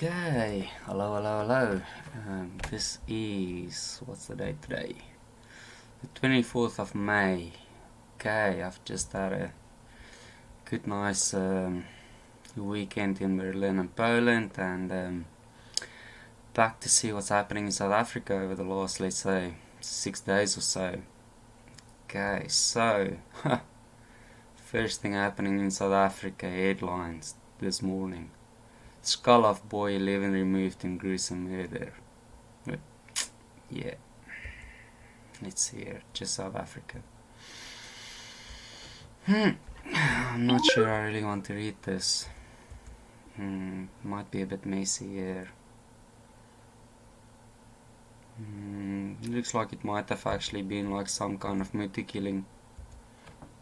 Okay, hello. This is, what's the date today? The 24th of May. Okay, I've just had a good, nice weekend in Berlin and Poland, and back to see what's happening in South Africa over the last, let's say, 6 days or so. Okay, so, first thing happening in South Africa, headlines this morning. Skull of boy 11 removed in gruesome murder. Yeah, let's see here, just South Africa. I'm not sure I really want to read this. Might be a bit messy here. Looks like it might have actually been like some kind of Muti killing.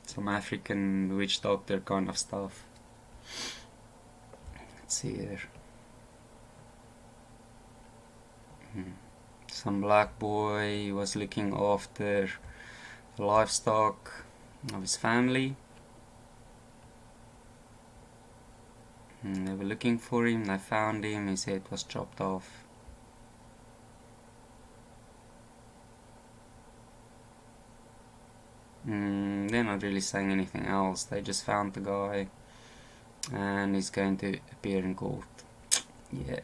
Some African witch doctor kind of stuff. Let's see here. Some black boy was looking after the livestock of his family. They were looking for him, they found him, his head was chopped off. They're not really saying anything else, they just found the guy and he's going to appear in court. Yeah.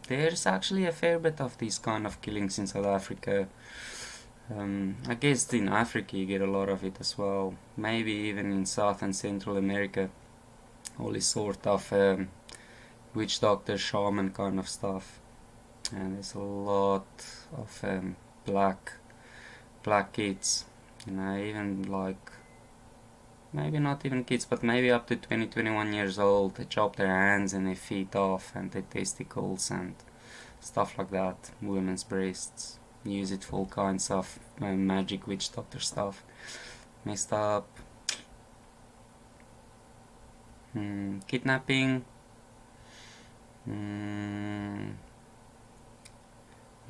There's actually a fair bit of these kind of killings in South Africa. I guess in Africa you get a lot of it as well. Maybe even in South and Central America. All this sort of witch doctor, shaman kind of stuff. And there's a lot of black kids. Even like, maybe not even kids, but maybe up to 20, 21 years old. They chop their hands and their feet off and their testicles and stuff like that. Women's breasts. Use it for all kinds of magic witch doctor stuff. Messed up. Kidnapping.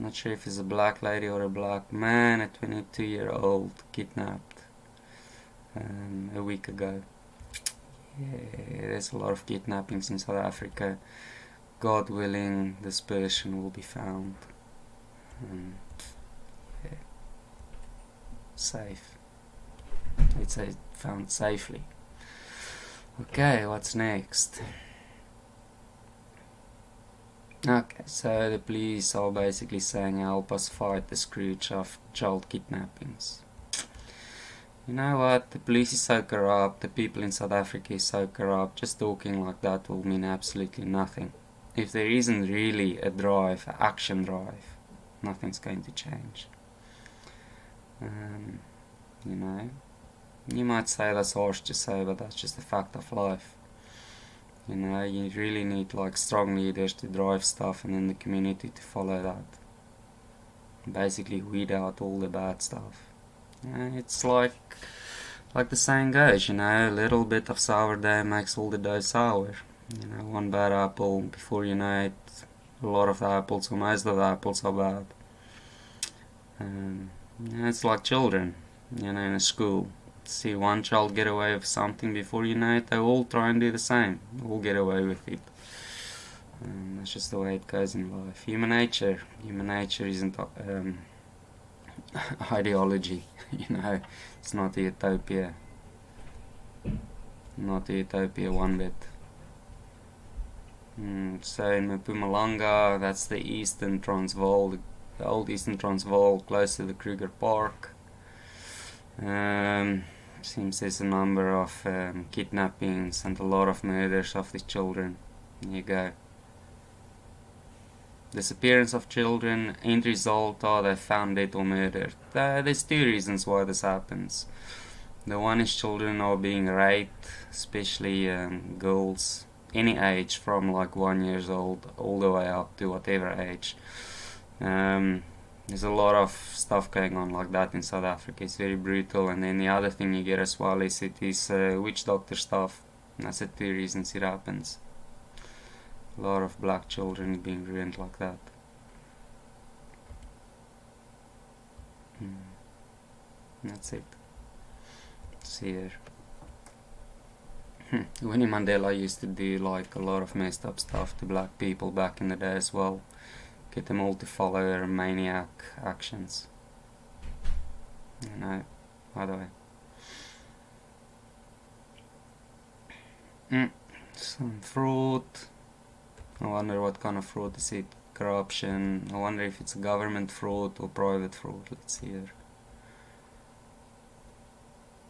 Not sure if it's a black lady or a black man. A 22-year-old kidnapped a week ago. Yeah, there's a lot of kidnappings in South Africa. God willing, this person will be found. Yeah. Safe. It's found safely. Okay, what's next? Okay, so the police are basically saying help us fight the scourge of child kidnappings. You know what, the police is so corrupt, the people in South Africa is so corrupt, just talking like that will mean absolutely nothing. If there isn't really a drive, an action drive, nothing's going to change. You might say that's harsh to say, but that's just a fact of life. You really need like strong leaders to drive stuff and then the community to follow that. Basically weed out all the bad stuff. It's like the saying goes, a little bit of sourdough makes all the dough sour. One bad apple, before you know it, a lot of the apples, or most of the apples are bad. It's like children, in a school. See one child get away with something, before you know it, they all try and do the same. All get away with it. That's just the way it goes in life. Human nature isn't ideology. It's not a utopia. Not a utopia one bit. So in Mpumalanga, that's the Eastern Transvaal, the old Eastern Transvaal, close to the Kruger Park. Seems there's a number of kidnappings and a lot of murders of these children. There you go. Disappearance of children, end result are they found dead or murdered. There's two reasons why this happens. The one is children are being raped, especially girls, any age from like 1 year old all the way up to whatever age. There's a lot of stuff going on like that in South Africa. It's very brutal. And then the other thing you get as well is it is witch doctor stuff. And that's the two reasons it happens. A lot of black children being ruined like that. That's it. See here. Winnie Mandela used to do like a lot of messed up stuff to black people back in the day as well. Get them all to follow her maniac actions. You know, by the way. Some fraud. I wonder what kind of fraud is it. Corruption. I wonder if it's government fraud or private fraud. Let's see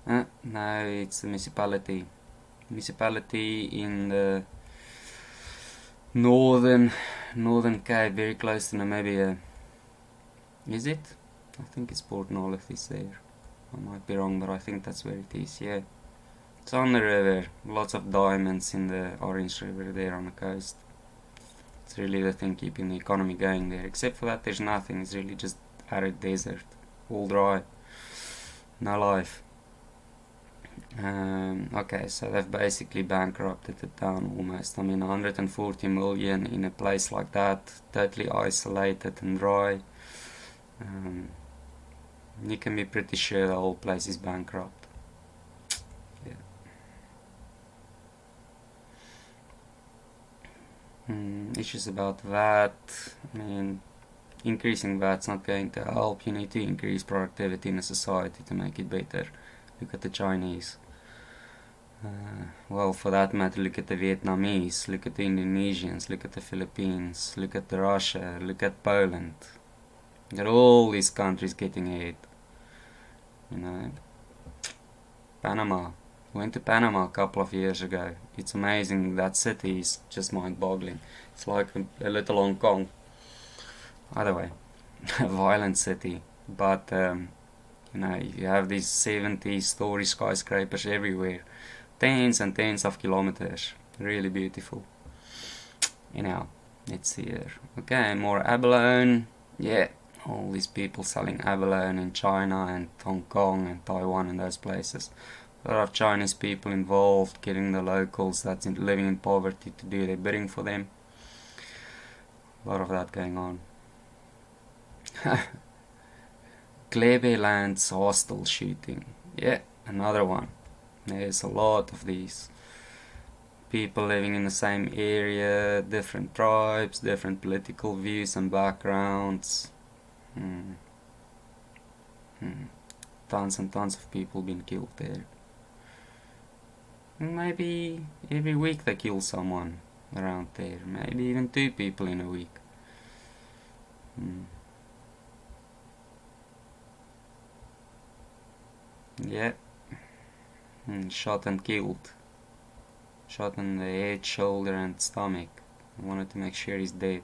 here. No, it's a municipality. Municipality in the northern Cape, very close to Namibia. Is it? I think it's Port Nolloth is there. I might be wrong, but I think that's where it is, yeah. It's on the river. Lots of diamonds in the Orange River there on the coast. It's really the thing keeping the economy going there. Except for that, there's nothing. It's really just arid desert. All dry. No life. Okay, so they've basically bankrupted the town almost. I mean, 140 million in a place like that, totally isolated and dry. You can be pretty sure the whole place is bankrupt. Yeah. Issues about VAT. I mean, increasing VAT's not going to help. You need to increase productivity in a society to make it better. Look at the Chinese. Well, for that matter, look at the Vietnamese, look at the Indonesians, look at the Philippines, look at the Russia, look at Poland. Look at all these countries getting aid. You know, Panama. Went to Panama a couple of years ago. It's amazing. That city is just mind-boggling. It's like a little Hong Kong. Either way, a violent city, but you know, you have these 70-story skyscrapers everywhere, tens and tens of kilometers. Really beautiful. Anyhow, let's see here. Okay, more abalone. Yeah, all these people selling abalone in China and Hong Kong and Taiwan and those places. A lot of Chinese people involved, getting the locals that's living in poverty to do their bidding for them. A lot of that going on. Klebeland's hostel shooting. Yeah, another one. There's a lot of these. People living in the same area, different tribes, different political views and backgrounds. Tons and tons of people been killed there. Maybe every week they kill someone around there. Maybe even 2 people in a week. Yeah. Shot and killed. Shot in the head, shoulder and stomach. I wanted to make sure he's dead.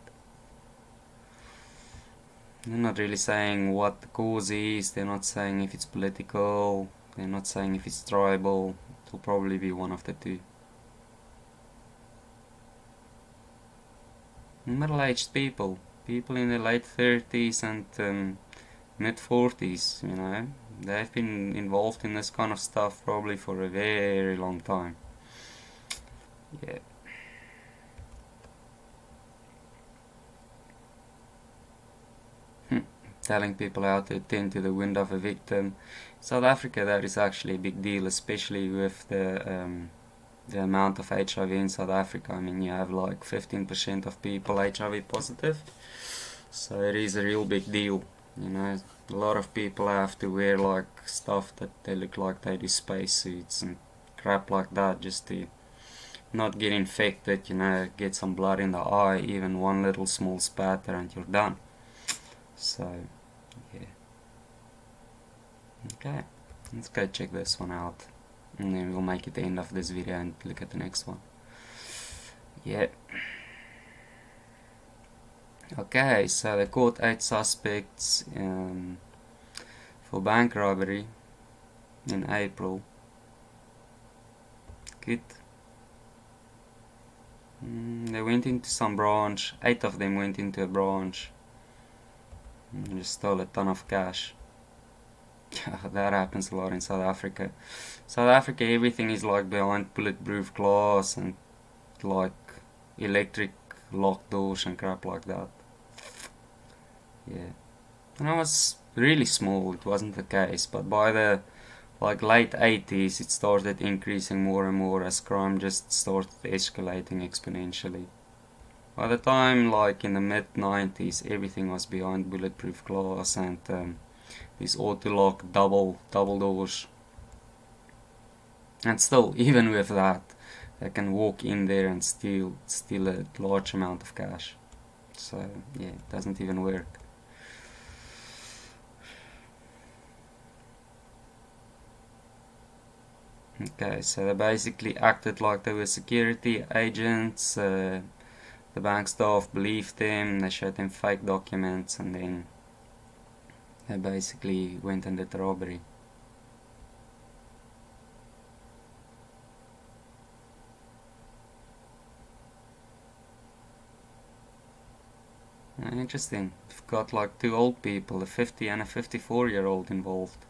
They're not really saying what the cause is. They're not saying if it's political. They're not saying if it's tribal. It'll probably be one of the 2. Middle-aged people. People in their late 30s and mid-40s, you know. They've been involved in this kind of stuff probably for a very long time. Yeah. Telling people how to attend to the wound of a victim. South Africa, that is actually a big deal, especially with the amount of HIV in South Africa. I mean, you have like 15% of people HIV positive, so it is a real big deal. You know, a lot of people have to wear like stuff that they look like they do spacesuits and crap like that just to not get infected, you know, get some blood in the eye, even one little small spatter and you're done. So, yeah. Okay, let's go check this one out. And then we'll make it the end of this video and look at the next one. Yeah. Okay, so they caught 8 suspects for bank robbery in April. Good. They went into some branch. 8 of them went into a branch and just stole a ton of cash. That happens a lot in South Africa. South Africa, everything is like behind bulletproof glass and like electric locked doors and crap like that. Yeah. When I was really small, it wasn't the case, but by the like late 80s, it started increasing more and more as crime just started escalating exponentially. By the time, like in the mid 90s, everything was behind bulletproof glass and these auto-lock double doors. And still, even with that, they can walk in there and steal a large amount of cash. So yeah, it doesn't even work. Okay, so they basically acted like they were security agents. The bank staff believed them, they showed them fake documents, and then they basically went and did the robbery. Interesting. We've got like two old people, a 50 and a 54-year-old involved.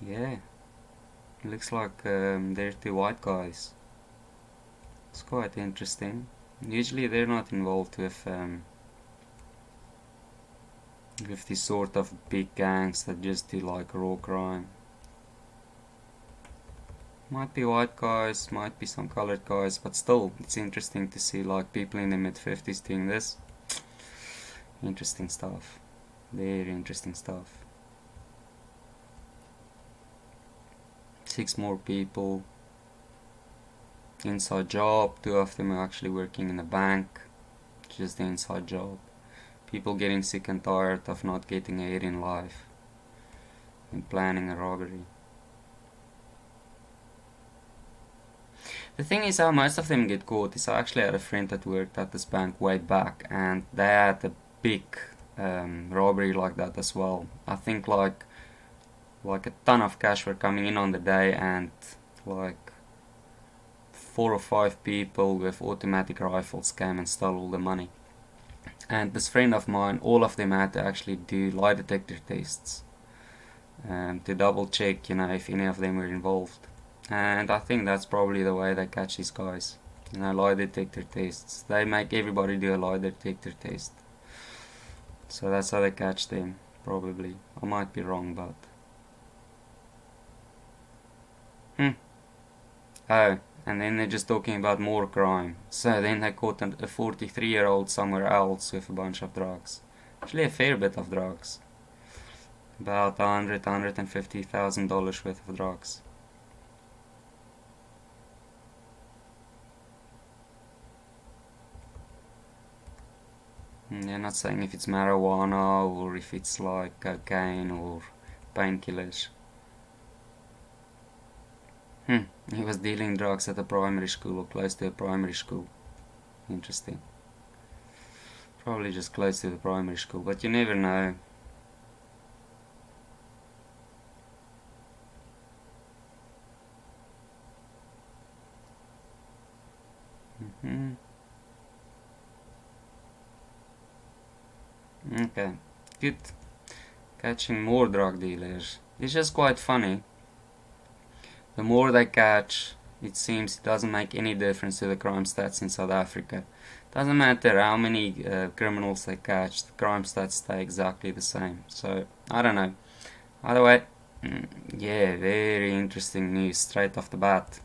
Yeah, looks like they're two white guys. It's quite interesting. Usually they're not involved with these sort of big gangs that just do like raw crime. Might be white guys, might be some colored guys, but still, it's interesting to see like people in the mid-50s doing this. Interesting stuff. Very interesting stuff. 6 more people. Inside job. 2 of them are actually working in a bank. Just the inside job. People getting sick and tired of not getting ahead in life and planning a robbery. The thing is how most of them get caught is I actually had a friend that worked at this bank way back, and they had a big robbery like that as well. I think like a ton of cash were coming in on the day, and like 4 or 5 people with automatic rifles came and stole all the money. And this friend of mine, all of them had to actually do lie detector tests to double check, if any of them were involved. And I think that's probably the way they catch these guys. Lie detector tests. They make everybody do a lie detector test. So that's how they catch them, probably. I might be wrong, but... Oh, and then they're just talking about more crime. So then they caught a 43-year-old somewhere else with a bunch of drugs. Actually a fair bit of drugs. About $150,000 worth of drugs. They're not saying if it's marijuana or if it's like cocaine or painkillers. He was dealing drugs at a primary school or close to a primary school. Interesting. Probably just close to the primary school, but you never know. Okay, good. Catching more drug dealers. It's just quite funny. The more they catch, it seems it doesn't make any difference to the crime stats in South Africa. Doesn't matter how many criminals they catch, the crime stats stay exactly the same. So, I don't know. Either way, yeah, very interesting news straight off the bat.